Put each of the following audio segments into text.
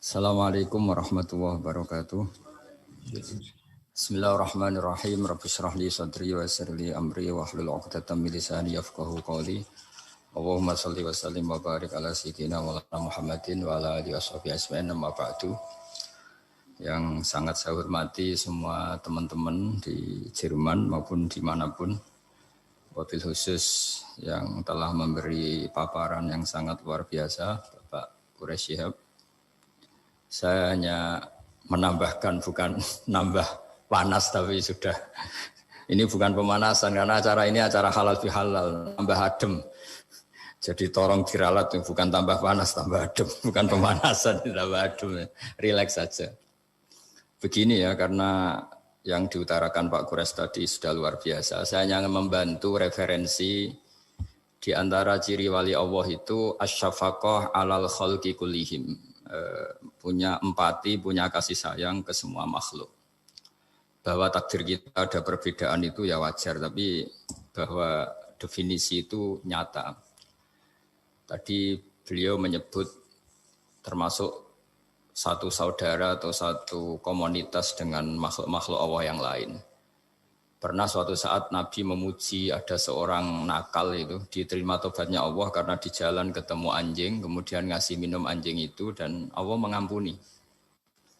Assalamualaikum warahmatullahi wabarakatuh. Bismillahirrahmanirrahim. Rabbi shrah li sadri wa yassir li amri wa hlul 'uqdatam min lisani yafqahu qawli. Allahumma shalli wa sallim wa barik ala sayyidina Maulana Muhammadin wa ala alihi washabihi ajmain. Amma ba'du. Yang sangat saya hormati semua teman-teman di Jerman maupun dimanapun, wabil khusus yang telah memberi paparan yang sangat luar biasa, Bapak Quraisy Shihab. Saya hanya menambahkan, bukan nambah panas, tapi sudah. Ini bukan pemanasan, karena acara ini acara halal bihalal, nambah adem. Jadi tolong diralat, bukan tambah panas, tambah adem. Bukan pemanasan, tambah adem. Relax saja. Begini ya, karena yang diutarakan Pak Quraisy tadi sudah luar biasa. Saya hanya membantu referensi di antara ciri wali Allah itu asyafaqah alal khalqi kullihim. Punya empati, punya kasih sayang ke semua makhluk. Bahwa takdir kita ada perbedaan itu ya wajar, tapi bahwa definisi itu nyata. Tadi beliau menyebut termasuk satu saudara atau satu komunitas dengan makhluk-makhluk Allah yang lain. Pernah suatu saat Nabi memuji ada seorang nakal itu, diterima tobatnya Allah karena di jalan ketemu anjing, kemudian ngasih minum anjing itu dan Allah mengampuni.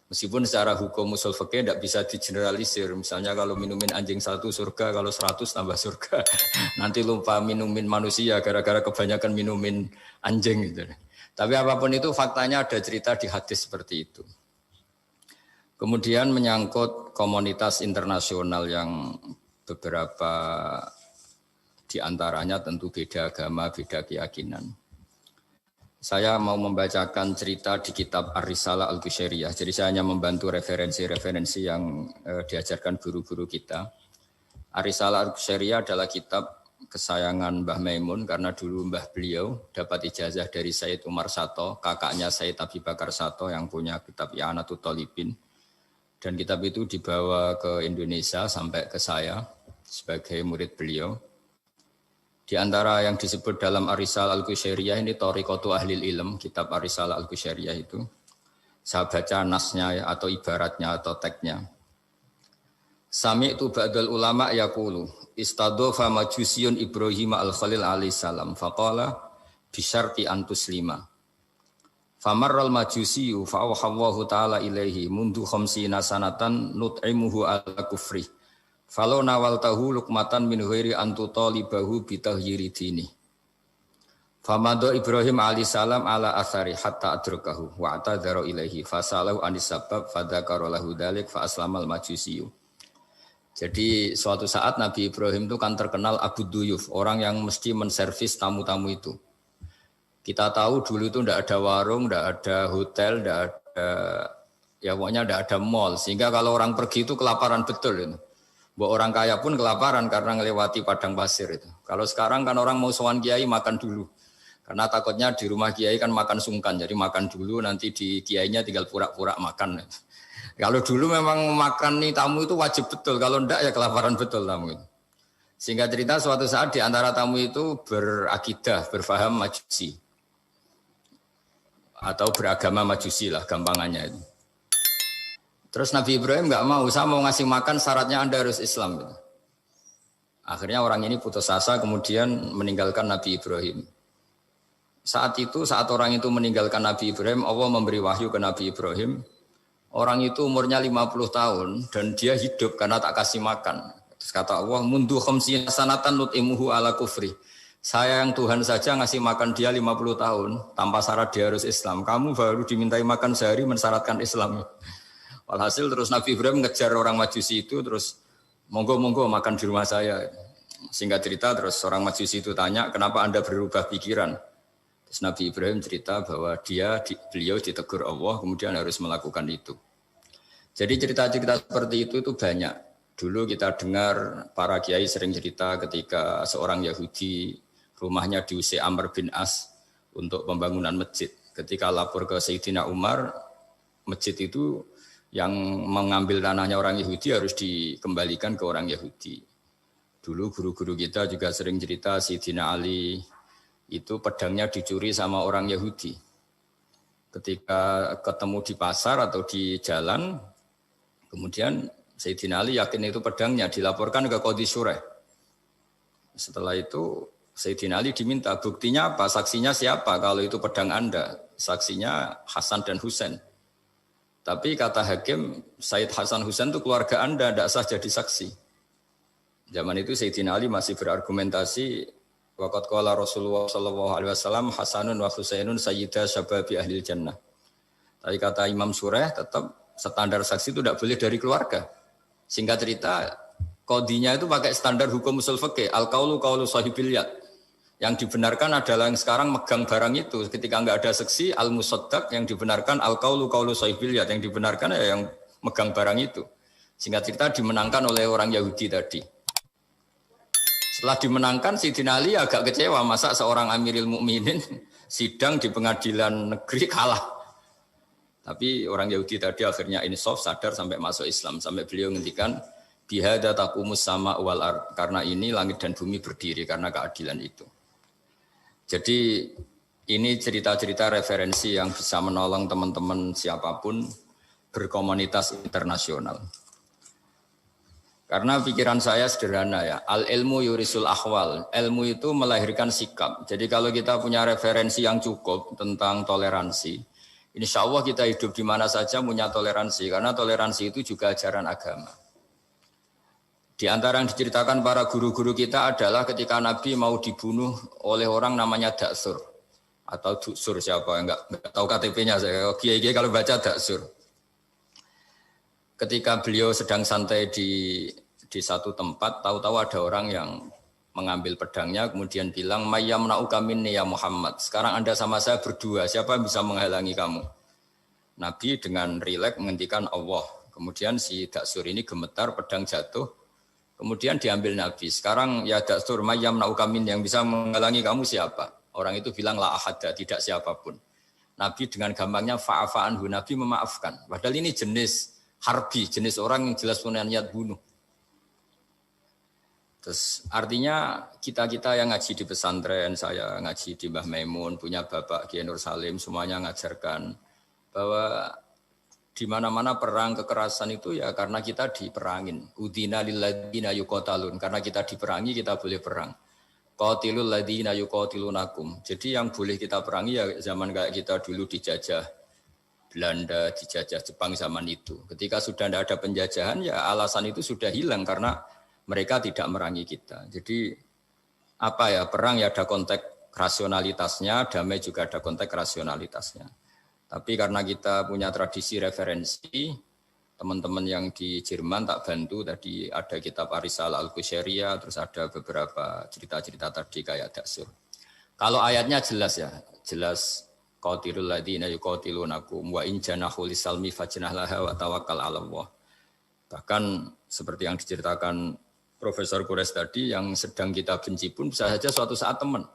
Meskipun secara hukum usul fikih tidak bisa digeneralisir, misalnya kalau minumin anjing 1 surga, kalau 100 tambah surga. Nanti lupa minumin manusia gara-gara kebanyakan minumin anjing gitu. Tapi apapun itu faktanya ada cerita di hadis seperti itu. Kemudian menyangkut komunitas internasional yang beberapa diantaranya tentu beda agama, beda keyakinan. Saya mau membacakan cerita di kitab Ar-Risalah Al-Qushairiyah. Jadi saya hanya membantu referensi-referensi yang diajarkan guru-guru kita. Ar-Risalah Al-Qushairiyah adalah kitab kesayangan Mbah Maimun karena dulu mbah beliau dapat ijazah dari Sayyid Umar Sato, kakaknya Sayyid Abi Bakar Sato yang punya kitab I'anatul Thalibin. Dan kitab itu dibawa ke Indonesia sampai ke saya sebagai murid beliau. Di antara yang disebut dalam Ar-Risalah Al-Qushairiyah ini Thariqatu Ahlil Ilm, kitab Ar-Risalah Al-Qushairiyah itu. Saya baca nasnya atau ibaratnya atau teksnya. Sami'tu ba'dal ulama yaqulu istadhafa majusiyun Ibrahim al-Khalil alaihi salam faqala bisyarti antuslima. Famarral majusiyu fa'awhallahu ta'ala ilaihi mundu khamsina sanatan nut'imuhu ala kufri. Falau nawaltahu lukmatan min ghairi antu talibahu bitahyiri dini. Famado Ibrahim alaihi salam ala athari hatta adrukahu wa'tadhara ilaihi fasalahu anis sabab fadhakara lahu dzalik fa aslamal majusiyu. Jadi suatu saat Nabi Ibrahim itu kan terkenal Abu Duyuf, orang yang mesti menservis tamu-tamu itu. Kita tahu dulu itu tidak ada warung, tidak ada hotel, tidak ada, ya pokoknya tidak ada mall. Sehingga kalau orang pergi itu kelaparan betul itu. Buat orang kaya pun kelaparan karena melewati padang pasir itu. Kalau sekarang kan orang mau sowan kiai makan dulu. Karena takutnya di rumah kiai kan makan sungkan. Jadi makan dulu nanti di kiainya tinggal pura-pura makan. Kalau dulu memang makan nih tamu itu wajib betul. Kalau tidak ya kelaparan betul tamu itu. Sehingga cerita suatu saat di antara tamu itu berakidah, berfaham majusi. Atau beragama majusi lah gampangannya itu. Terus Nabi Ibrahim enggak mau, saya mau ngasih makan syaratnya Anda harus Islam. Gitu. Akhirnya orang ini putus asa kemudian meninggalkan Nabi Ibrahim. Saat orang itu meninggalkan Nabi Ibrahim, Allah memberi wahyu ke Nabi Ibrahim. Orang itu umurnya 50 tahun dan dia hidup karena tak kasih makan. Terus kata Allah, mundu khamsina sanatan nut'imuhu ala kufri. Saya yang Tuhan saja ngasih makan dia 50 tahun tanpa syarat dia harus Islam. Kamu baru dimintai makan sehari mensyaratkan Islam. Walhasil terus Nabi Ibrahim ngejar orang majusi itu terus monggo-monggo makan di rumah saya. Singkat cerita terus orang majusi itu tanya kenapa Anda berubah pikiran. Terus Nabi Ibrahim cerita bahwa beliau ditegur Allah kemudian harus melakukan itu. Jadi cerita-cerita seperti itu banyak. Dulu kita dengar para kiai sering cerita ketika seorang Yahudi rumahnya diusir Amr bin As untuk pembangunan masjid. Ketika lapor ke Sayyidina Umar, masjid itu yang mengambil tanahnya orang Yahudi harus dikembalikan ke orang Yahudi. Dulu guru-guru kita juga sering cerita Sayyidina Ali itu pedangnya dicuri sama orang Yahudi. Ketika ketemu di pasar atau di jalan, kemudian Sayyidina Ali yakin itu pedangnya, dilaporkan ke Qadhi Syureh. Setelah itu Sayyidina Ali diminta, buktinya apa? Saksinya siapa kalau itu pedang Anda? Saksinya Hasan dan Husain. Tapi kata hakim, Said Hasan Husain itu keluarga Anda, tidak sah jadi saksi. Zaman itu Sayyidina Ali masih berargumentasi, waqad qala Rasulullah sallallahu alaihi wasallam Hasanun wa Husainun sayyida syababi ahlil jannah. Tapi kata Imam Sureh tetap standar saksi itu tidak boleh dari keluarga. Singkat cerita, qadhinya itu pakai standar hukum usul fikih, al-qaulu qaulu sahibil yad. Yang dibenarkan adalah yang sekarang megang barang itu. Ketika enggak ada saksi, al-musaddaq yang dibenarkan al-qaulu qaulu sahibil yad, yang dibenarkan ya yang megang barang itu. Singkat cerita dimenangkan oleh orang Yahudi tadi. Setelah dimenangkan, Sayyidina Ali agak kecewa, masa seorang Amirul Mukminin sidang di pengadilan negeri kalah. Tapi orang Yahudi tadi akhirnya insaf, sadar sampai masuk Islam. Sampai beliau ngendikan, bihada taqumus sama wal ard. Karena ini langit dan bumi berdiri, karena keadilan itu. Jadi ini cerita-cerita referensi yang bisa menolong teman-teman siapapun berkomunitas internasional. Karena pikiran saya sederhana ya, al-ilmu yurisul ahwal, ilmu itu melahirkan sikap. Jadi kalau kita punya referensi yang cukup tentang toleransi, insya Allah kita hidup di mana saja punya toleransi, karena toleransi itu juga ajaran agama. Di antara yang diceritakan para guru-guru kita adalah ketika Nabi mau dibunuh oleh orang namanya Daksur, atau Duksur siapa, enggak tahu KTP-nya saya, kiai-kiai kalau baca Daksur. Ketika beliau sedang santai di satu tempat, tahu-tahu ada orang yang mengambil pedangnya, kemudian bilang, Mayyamna'uka minni ya Muhammad. Sekarang Anda sama saya berdua, siapa yang bisa menghalangi kamu? Nabi dengan rileks menghentikan Allah. Kemudian si Daksur ini gemetar, pedang jatuh. Kemudian diambil Nabi. Sekarang ya Daksur, Mayyamna'uka minni, yang bisa menghalangi kamu siapa? Orang itu bilang, la ahada, tidak siapapun. Nabi dengan gampangnya fa'afa'anhu, Nabi memaafkan. Padahal ini jenis harbi, jenis orang yang jelas punya niat bunuh. Terus artinya kita-kita yang ngaji di pesantren, saya ngaji di Mbah Maimun, punya Bapak Kiai Nur Salim, semuanya ngajarkan bahwa di mana-mana perang kekerasan itu ya karena kita diperangin. Udina lilladzina yuqatalun, karena kita diperangi kita boleh perang. Qatilul ladzina yuqatilunakum. Jadi yang boleh kita perangi ya zaman kayak kita dulu dijajah Belanda, dijajah Jepang zaman itu. Ketika sudah tidak ada penjajahan, ya alasan itu sudah hilang karena mereka tidak merangi kita. Jadi apa ya, perang ya ada konteks rasionalitasnya, damai juga ada konteks rasionalitasnya. Tapi karena kita punya tradisi referensi, teman-teman yang di Jerman tak bantu, tadi ada kitab Arisalah Al-Qusyairiyah, terus ada beberapa cerita-cerita tadi kayak Daksur. Kalau ayatnya jelas ya, jelas qatilul ladzina yuqatilunakum wa in janahu lisalmi fajnah laha wa tawakkal 'ala Allah. Bahkan seperti yang diceritakan Profesor Quraisy tadi, yang sedang kita benci pun bisa saja suatu saat teman.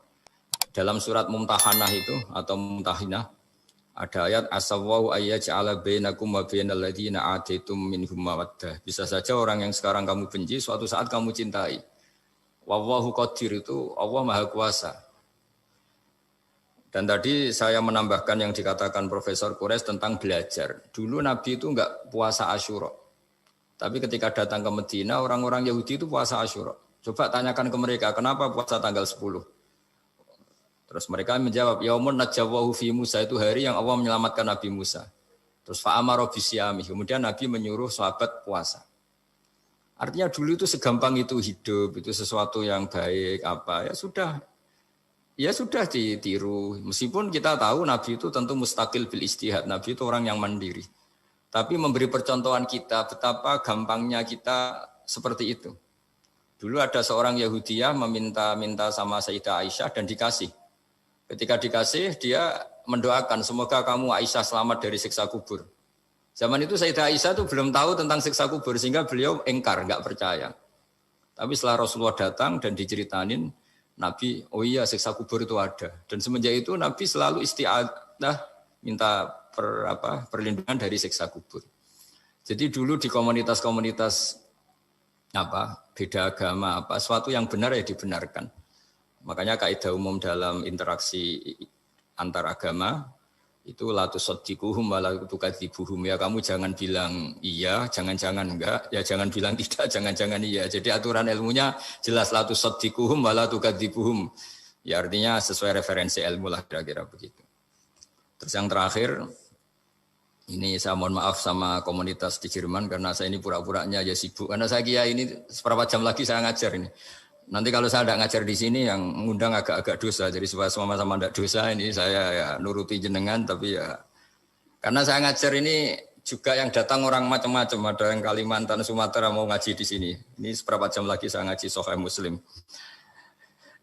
Dalam surat Mumtahanah itu atau Mumtahinah ada ayat asawwau ayyaj'ala bainakum wa bainal ladzina ataitum minhum mawaddah. Bisa saja orang yang sekarang kamu benci suatu saat kamu cintai. Wallahu qadir, itu Allah Maha Kuasa. Dan tadi saya menambahkan yang dikatakan Profesor Quraisy tentang belajar. Dulu Nabi itu enggak puasa Asyura. Tapi ketika datang ke Medina, orang-orang Yahudi itu puasa Asyura. Coba tanyakan ke mereka, kenapa puasa tanggal 10? Terus mereka menjawab, Yaumun najawwahu fi Musa, itu hari yang Allah menyelamatkan Nabi Musa. Terus fa'amara bisyami, kemudian Nabi menyuruh sahabat puasa. Artinya dulu itu segampang itu hidup, itu sesuatu yang baik, apa ya sudah. Ya sudah ditiru. Meskipun kita tahu Nabi itu tentu mustaqil bil istihad. Nabi itu orang yang mandiri. Tapi memberi percontohan kita betapa gampangnya kita seperti itu. Dulu ada seorang Yahudiyah meminta sama Sayyidah Aisyah dan dikasih. Ketika dikasih dia mendoakan semoga kamu Aisyah selamat dari siksa kubur. Zaman itu Sayyidah Aisyah itu belum tahu tentang siksa kubur sehingga beliau engkar, enggak percaya. Tapi setelah Rasulullah datang dan diceritanin Nabi, oh iya siksa kubur itu ada. Dan semenjak itu Nabi selalu isti'adah minta perlindungan dari siksa kubur. Jadi dulu di komunitas-komunitas beda agama sesuatu yang benar ya dibenarkan. Makanya kaidah umum dalam interaksi antar agama, Itu la tusaddiquhum wa la tukadzibuhum. Ya kamu jangan bilang iya, jangan-jangan enggak, ya jangan bilang tidak, jangan-jangan iya. Jadi aturan ilmunya jelas la tusaddiquhum wa la tukadzibuhum. Ya artinya sesuai referensi ilmu lah kira-kira begitu. Terus yang terakhir, ini saya mohon maaf sama komunitas di Jerman karena saya ini pura-puranya aja sibuk. Karena saya kira ini seberapa jam lagi saya ngajar ini. Nanti kalau saya tidak ngajar di sini yang ngundang agak-agak dosa. Jadi supaya sama-sama tidak dosa ini saya ya nuruti jenengan. Tapi ya karena saya ngajar ini juga yang datang orang macam-macam. Ada yang Kalimantan, Sumatera mau ngaji di sini. Ini seberapa jam lagi saya ngaji Sahih Muslim.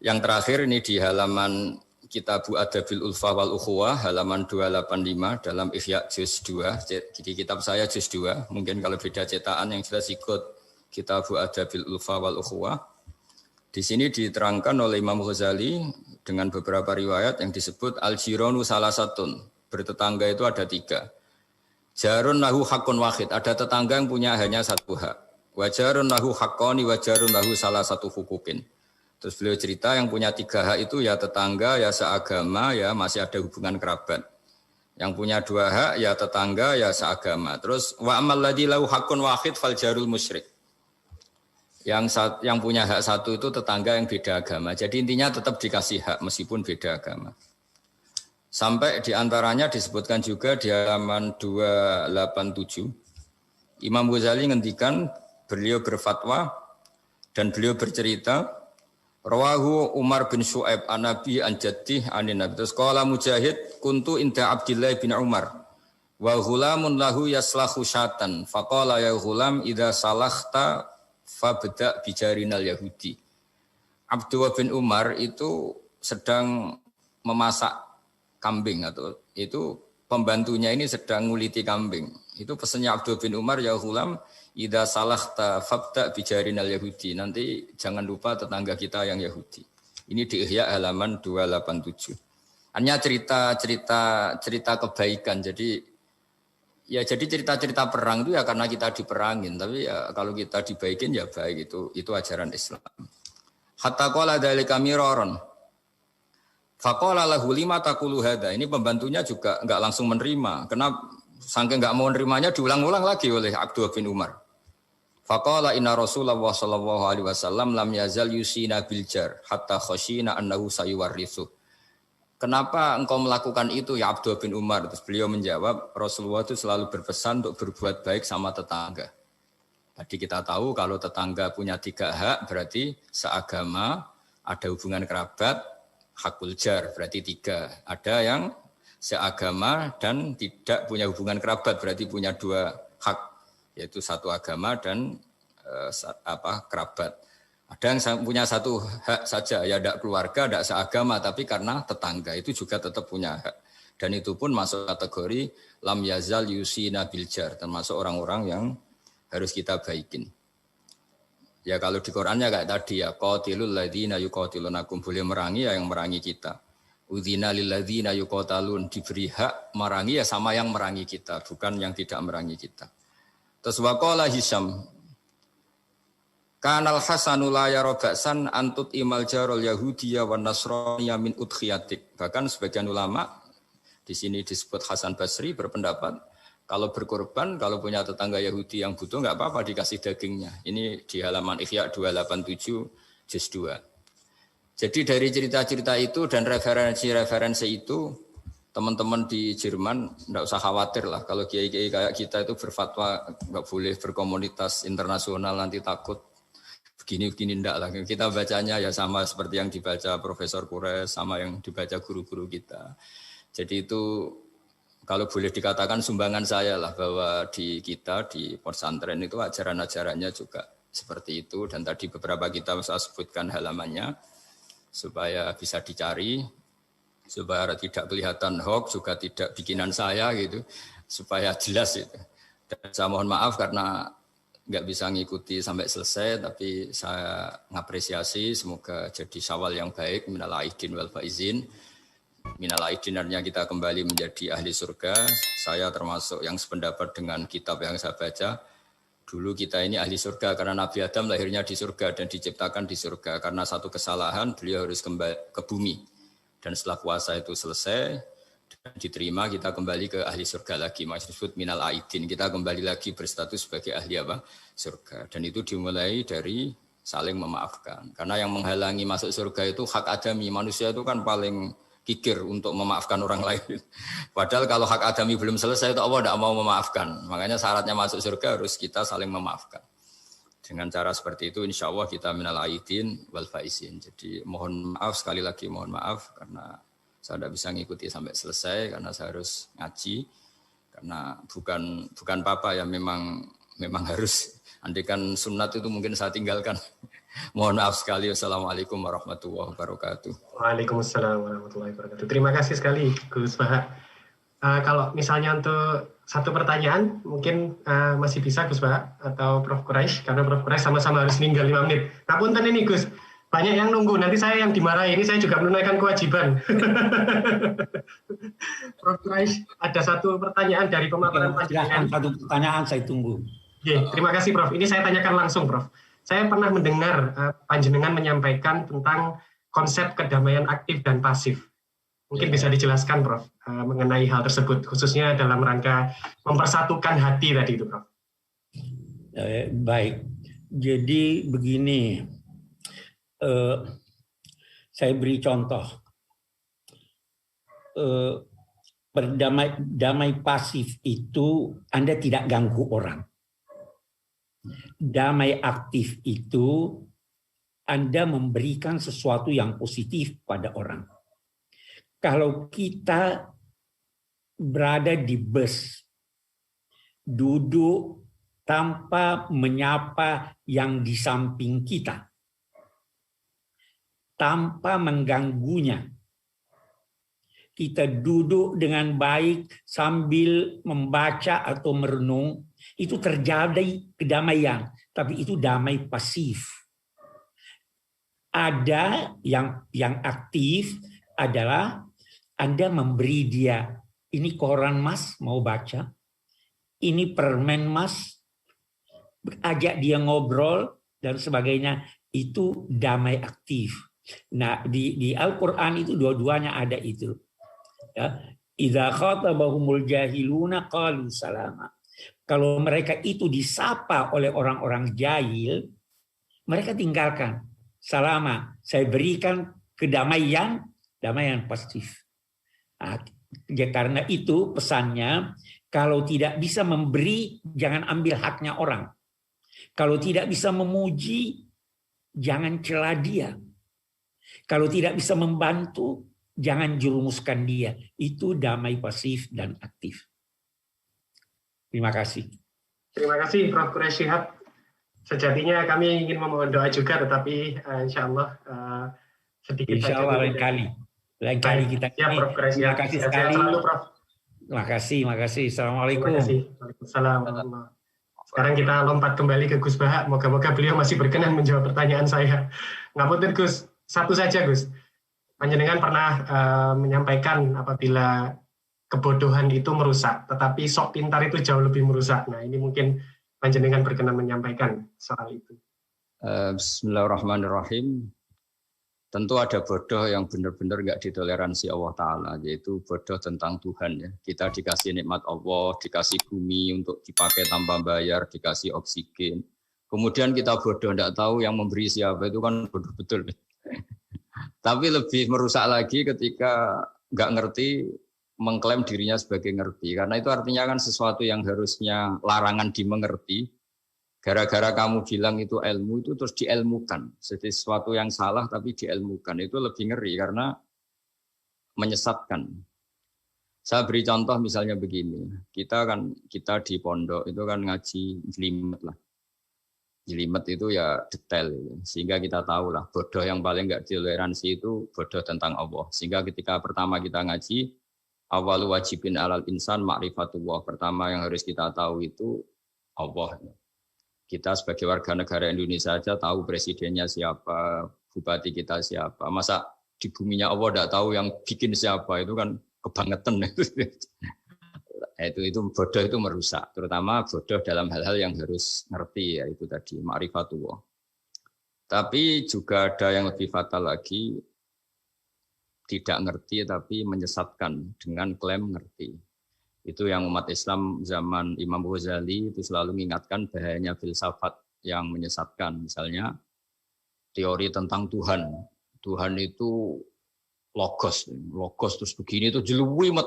Yang terakhir ini di halaman Kitabu Adabil Ulfa wal Ukhuwah halaman 285 dalam Ihya juz 2. Jadi kitab saya juz 2. Mungkin kalau beda cetakan yang jelas ikut Kitabu Adabil Ulfa wal Ukhuwah. Di sini diterangkan oleh Imam Ghazali dengan beberapa riwayat yang disebut al-jironu salasatun. Bertetangga itu ada 3. Jarun lahu hakun wahid. Ada tetangga yang punya hanya 1 hak. Wajarun lahu hakoni wajarun lahu salah satu hukukin. Terus beliau cerita yang punya 3 hak itu ya tetangga, ya seagama, ya masih ada hubungan kerabat. Yang punya 2 hak ya tetangga, ya seagama. Terus wa amal ladzi lahu hakun wahid fal jarul musyrik. Yang punya hak 1 itu tetangga yang beda agama. Jadi intinya tetap dikasih hak meskipun beda agama. Sampai diantaranya disebutkan juga di halaman 287. Imam Ghazali ngendikan beliau berfatwa dan beliau bercerita Rawahu Umar bin Syu'aib an Nabi an Jaddih anin Nabi. Terus qala Mujahid kuntu inda Abdullah bin Umar wa ghulamun lahu yaslahu syatan faqala ya ghulam idza salakhta fabda bijarinal Yahudi. Abdullah bin Umar itu sedang memasak kambing atau itu pembantunya ini sedang nguliti kambing. Itu pesannya Abdullah bin Umar ya ghulam idza salakhta fabda bijarinal Yahudi. Nanti jangan lupa tetangga kita yang Yahudi. Ini di Ihya halaman 287. Hanya cerita kebaikan. Jadi cerita-cerita perang itu ya karena kita diperangin, tapi ya kalau kita dibaikin ya baik itu ajaran Islam. Hatta qala dzalika miraron. Faqala lahu lima taqulu hadza. Ini pembantunya juga enggak langsung menerima. Kenapa saking enggak mau nerimanya diulang-ulang lagi oleh Abdullah bin Umar. Faqala inna Rasulullah sallallahu alaihi wasallam lam yazal yusina bil jar hatta khashina annahu sayuwarrithu. Kenapa engkau melakukan itu ya Abdullah bin Umar? Terus beliau menjawab, Rasulullah itu selalu berpesan untuk berbuat baik sama tetangga. Tadi kita tahu kalau tetangga punya 3 hak, berarti seagama, ada hubungan kerabat, hakul jar, berarti 3. Ada yang seagama dan tidak punya hubungan kerabat, berarti punya 2 hak, yaitu satu agama dan kerabat. Ada yang punya 1 hak saja, ya tidak keluarga, tidak seagama, tapi karena tetangga itu juga tetap punya hak. Dan itu pun masuk kategori lam yazal yusina bil jar, termasuk orang-orang yang harus kita baikin. Ya kalau di Qur'annya kayak tadi ya, qatilul ladzina yuqatilunakum, boleh merangi ya yang merangi kita. Udzina lil ladzina yuqatalun, diberi hak merangi ya sama yang merangi kita, bukan yang tidak merangi kita. Terus waqala Hisyam Kanal Hasanul la yara ba'san antut imal jarul Yahudiyya wan Nasraniyya min udkhiyatik. Bahkan sebagian ulama di sini disebut Hasan Basri berpendapat kalau berkorban, kalau punya tetangga Yahudi yang butuh enggak apa-apa dikasih dagingnya. Ini di halaman Ihya 287 juz 2. Jadi dari cerita-cerita itu dan referensi-referensi itu teman-teman di Jerman enggak usah khawatir lah kalau kiai-kiai kayak kita itu berfatwa enggak boleh berkomunitas internasional nanti takut begini enggak lah. Kita bacanya ya sama seperti yang dibaca Profesor Kures, sama yang dibaca guru-guru kita. Jadi itu kalau boleh dikatakan sumbangan saya lah bahwa di kita di pesantren itu ajaran-ajarannya juga seperti itu. Dan tadi beberapa kita saya sebutkan halamannya supaya bisa dicari, supaya tidak kelihatan hoax, juga tidak bikinan saya gitu, supaya jelas itu. Dan saya mohon maaf karena nggak bisa ngikuti sampai selesai, tapi saya ngapresiasi semoga jadi syawal yang baik, minal aidin wal faizin. Minal aidin artinya kita kembali menjadi ahli surga. Saya termasuk yang sependapat dengan kitab yang saya baca. Dulu kita ini ahli surga karena Nabi Adam lahirnya di surga dan diciptakan di surga. Karena satu kesalahan beliau harus kembali ke bumi. Dan setelah puasa itu selesai, diterima, kita kembali ke ahli surga lagi. Maksud minal aidin, kita kembali lagi berstatus sebagai ahli apa? Surga. Dan itu dimulai dari saling memaafkan. Karena yang menghalangi masuk surga itu hak adami. Manusia itu kan paling kikir untuk memaafkan orang lain. Padahal kalau hak adami belum selesai itu Allah tidak mau memaafkan. Makanya syaratnya masuk surga harus kita saling memaafkan. Dengan cara seperti itu insya Allah kita minal aidin wal faizin. Jadi mohon maaf sekali lagi, mohon maaf karena saya tidak bisa ngikuti sampai selesai karena saya harus ngaji. Karena bukan papa ya, memang harus. Andai kan sunat itu mungkin saya tinggalkan. Mohon maaf sekali. Wassalamualaikum warahmatullahi wabarakatuh. Waalaikumsalam warahmatullahi wabarakatuh. Terima kasih sekali Gus Baha. Kalau misalnya untuk satu pertanyaan mungkin masih bisa Gus Baha atau Prof. Quraisy, karena Prof. Quraisy sama-sama harus meninggal 5 menit. Ngapunten ini Gus, banyak yang nunggu, nanti saya yang dimarahi, ini saya juga menunaikan kewajiban. Prof. Quraisy, ada satu pertanyaan dari pemaparan panjenengan. Satu pertanyaan saya tunggu. Terima kasih Prof. Ini saya tanyakan langsung Prof. Saya pernah mendengar panjenengan menyampaikan tentang konsep kedamaian aktif dan pasif. Mungkin bisa dijelaskan Prof. Mengenai hal tersebut, khususnya dalam rangka mempersatukan hati tadi itu Prof. Baik, jadi begini. Saya beri contoh. Damai pasif itu Anda tidak ganggu orang. Damai aktif itu Anda memberikan sesuatu yang positif pada orang. Kalau kita berada di bus, duduk tanpa menyapa yang di samping kita, tanpa mengganggunya. Kita duduk dengan baik sambil membaca atau merenung, itu terjadi kedamaian, tapi itu damai pasif. Ada yang aktif adalah Anda memberi dia, ini koran Mas mau baca, ini permen Mas, ajak dia ngobrol dan sebagainya, itu damai aktif. Nah, di Al-Quran itu dua-duanya ada itu. Ya. Idza khatabahumul jahiluna qalu salama. Kalau mereka itu disapa oleh orang-orang jahil, mereka tinggalkan. Salama, saya berikan kedamaian, damaian pasif. Nah, ya karena itu pesannya, kalau tidak bisa memberi, jangan ambil haknya orang. Kalau tidak bisa memuji, jangan cela dia. Kalau tidak bisa membantu, jangan jerumuskan dia. Itu damai pasif dan aktif. Terima kasih. Terima kasih Prof. Quraisy Shihab. Sejatinya kami ingin memohon doa juga, tetapi insya Allah sedikit insya Allah lain kali kita. Ya, Prof. Quraisy Shihab. Terima kasih sekali. Selalu, Prof. Terima kasih. Assalamualaikum. Terima kasih. Waalaikumsalam. Sekarang kita lompat kembali ke Gus Baha. Moga-moga beliau masih berkenan menjawab pertanyaan saya. Ngapunten Gus. Satu saja Gus, panjenengan pernah menyampaikan apabila kebodohan itu merusak, tetapi sok pintar itu jauh lebih merusak. Nah ini mungkin panjenengan berkenan menyampaikan soal itu. Bismillahirrahmanirrahim. Tentu ada bodoh yang benar-benar nggak ditoleransi Allah Ta'ala, yaitu bodoh tentang Tuhan. Ya. Kita dikasih nikmat Allah, dikasih bumi untuk dipakai tanpa bayar, dikasih oksigen. Kemudian kita bodoh, nggak tahu yang memberi siapa, itu kan bodoh betul. Tapi lebih merusak lagi ketika nggak ngerti, mengklaim dirinya sebagai ngerti. Karena itu artinya kan sesuatu yang harusnya larangan dimengerti. Gara-gara kamu bilang itu ilmu, itu terus diilmukan. Jadi sesuatu yang salah tapi diilmukan. Itu lebih ngeri karena menyesatkan. Saya beri contoh misalnya begini. Kita di pondok itu kan ngaji jelimet lah. Jelimet itu ya detail, sehingga kita tahu lah bodoh yang paling nggak ditoleransi itu bodoh tentang Allah. Sehingga ketika pertama kita ngaji, awal wajibin alal insan ma'rifatullah. Pertama yang harus kita tahu itu Allah. Kita sebagai warga negara Indonesia saja tahu presidennya siapa, bupati kita siapa. Masa di buminya Allah tidak tahu yang bikin siapa, itu kan kebangetan. Itu bodoh itu merusak, terutama bodoh dalam hal-hal yang harus ngerti, yaitu tadi ma'rifatullah. Tapi juga ada yang lebih fatal lagi, tidak ngerti tapi menyesatkan dengan klaim ngerti. Itu yang umat Islam zaman Imam Ghazali itu selalu mengingatkan bahayanya filsafat yang menyesatkan. Misalnya teori tentang Tuhan. Tuhan itu logos terus begini itu jeluwimet.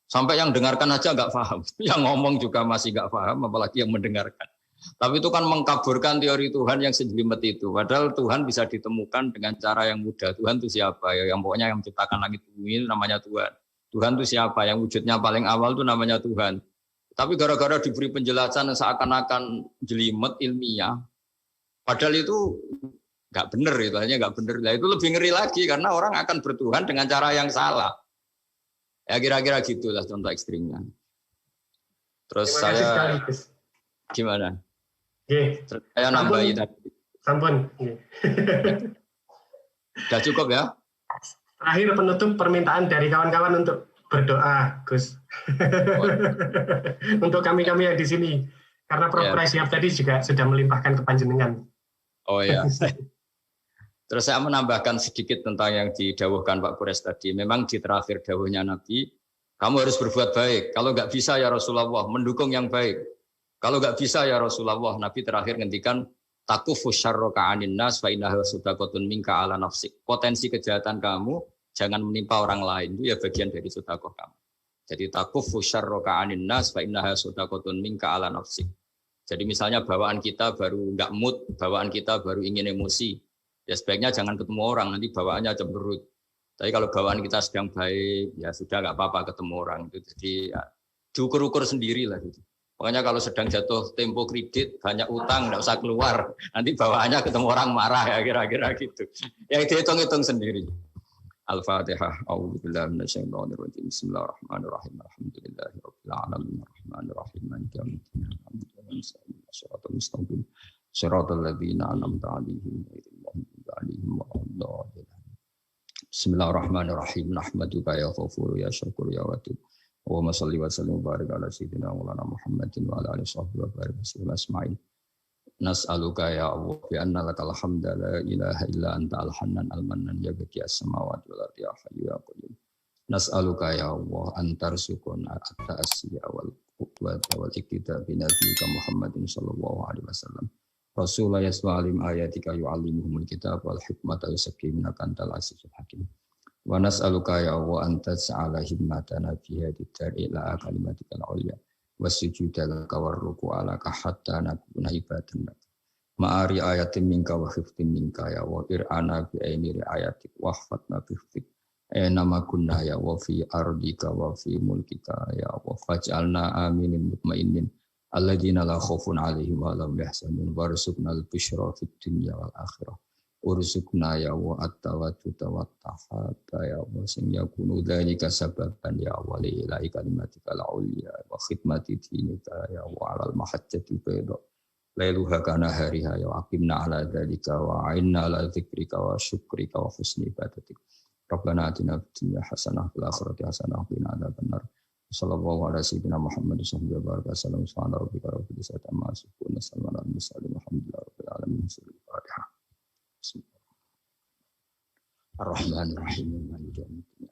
Sampai yang dengarkan aja nggak paham. Yang ngomong juga masih nggak paham, apalagi yang mendengarkan. Tapi itu kan mengkaburkan teori Tuhan yang sejelimet itu. Padahal Tuhan bisa ditemukan dengan cara yang mudah. Tuhan itu siapa? Ya, yang pokoknya yang menciptakan langit bumi itu namanya Tuhan. Tuhan itu siapa? Yang wujudnya paling awal itu namanya Tuhan. Tapi gara-gara diberi penjelasan yang seakan-akan jelimet ilmiah, padahal itu nggak benar, itu hanya nggak benar. Nah, itu lebih ngeri lagi karena orang akan bertuhan dengan cara yang salah. Ya kira-kira gitulah contoh ekstrimnya. Terus saya gimana? Saya nambahin tadi. Sampun. Sudah cukup ya? Terakhir penutup permintaan dari kawan-kawan untuk berdoa, Gus. Untuk kami-kami yang di sini. Karena Prof. Siap tadi juga sudah melimpahkan ke panjenengan. Oh ya. Terus saya menambahkan sedikit tentang yang didawuhkan Pak Pures tadi. Memang di terakhir dawuhnya Nabi, kamu harus berbuat baik. Kalau nggak bisa ya Rasulullah, mendukung yang baik. Kalau nggak bisa ya Rasulullah, Nabi terakhir ngendikan takufu syarroka anin nas fa innaha sadaqatun minka ala nafsik. Potensi kejahatan kamu jangan menimpa orang lain, itu ya bagian dari sedekah kamu. Jadi takufu syarroka anin nas fa innaha sadaqatun minka ala nafsik. Jadi misalnya bawaan kita baru nggak mood, bawaan kita baru ingin emosi, ya sebaiknya jangan ketemu orang, nanti bawaannya cemberut. Tapi kalau bawaan kita sedang baik, ya sudah nggak apa-apa ketemu orang. Itu jadi ya, diukur-ukur sendiri lah. Gitu. Makanya kalau sedang jatuh tempo kredit, banyak utang, nggak usah keluar. Nanti bawaannya ketemu orang marah ya kira-kira gitu. Ya dihitung-hitung sendiri. Al-Fatihah. A'udzubillahi minasyaitonirrajim. Bismillahirrahmanirrahim. Alhamdulillahirabbil alamin. Arrahmanirrahim. Maliki yaumiddin. Shiratal mustaqim. Shiratal ladzina an'amta 'alaihim ghairil maghdubi 'alaihim waladdallin. Bismillahirrahmanirrahim. Nahmaduka ya Ghafur ya Syakur ya Wadud. Allahumma shalli wa sallim wa barik ala sayyidina Maulana Muhammadin wa ala alihi wa barik wasallam asma'in. Nas'aluka ya Allah bi anna lakal hamda la ilaha illa anta al-hannan al-mannan ya baqi as-samawati wal ardi ya hayyu ya qayyum. Nas'aluka ya Allah antarzuqna at-ta'assiya wal quwwata wal iqtida bi nabiyyika Muhammadin sallallahu alaihi wasallam. Rasulullah yasma'alim ayatika yu'allimuhumul kitab wal hikmata yusakkimuna kantal azizul hakim. Wa nas'aluka ya Allah anta ta'ala himmatana fi hadhihi dari ila kalimatikal ulya wasujuda laka warruku alaka hatta nakuna ibadan laka ma'ari ayatin minka wa khiftin minka ya wa ir'ana bi aini ayatik wa hfatna bi khiftik nama kunna ya wa fi ardika wa fi mulkika ya wa faj'alna aminin mutmainin alladzina la khaufun alaihim wa lahum yahzanun warzuqna al-busyra fid dunya wal akhirah urzuqna ya wa at-tawadduta wa tahata ya wa sing yakunu dzalika sababan ya wa li ilahi kalimatika al-ulya wa khidmati dinika ya wa alal mahajjati bayda lailuha kana hariha ya aqimna ala dzalika wa a'inna ala dzikrika wa syukrika wa husni ibadatik Rabbana atina fid dunya hasanah wa fil akhirati hasanah wa qina adzabannar sallallahu ala sayyidina Muhammad sallallahu alaihi wasallam subhana rabbika rabbil izzati amma yasifun wa salamun alal mursalin walhamdulillahi rabbil alamin. Al-Fatihah. Ar-Rahmanir-Rahim. Maliki yaumiddin.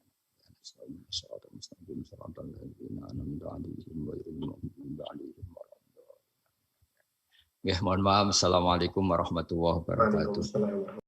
Shiratal mustaqim. Shiratal ladzina an'amta 'alaihim ghairil maghdubi 'alaihim waladdallin. Ya, mohon maaf. Assalamualaikum warahmatullahi wabarakatuh.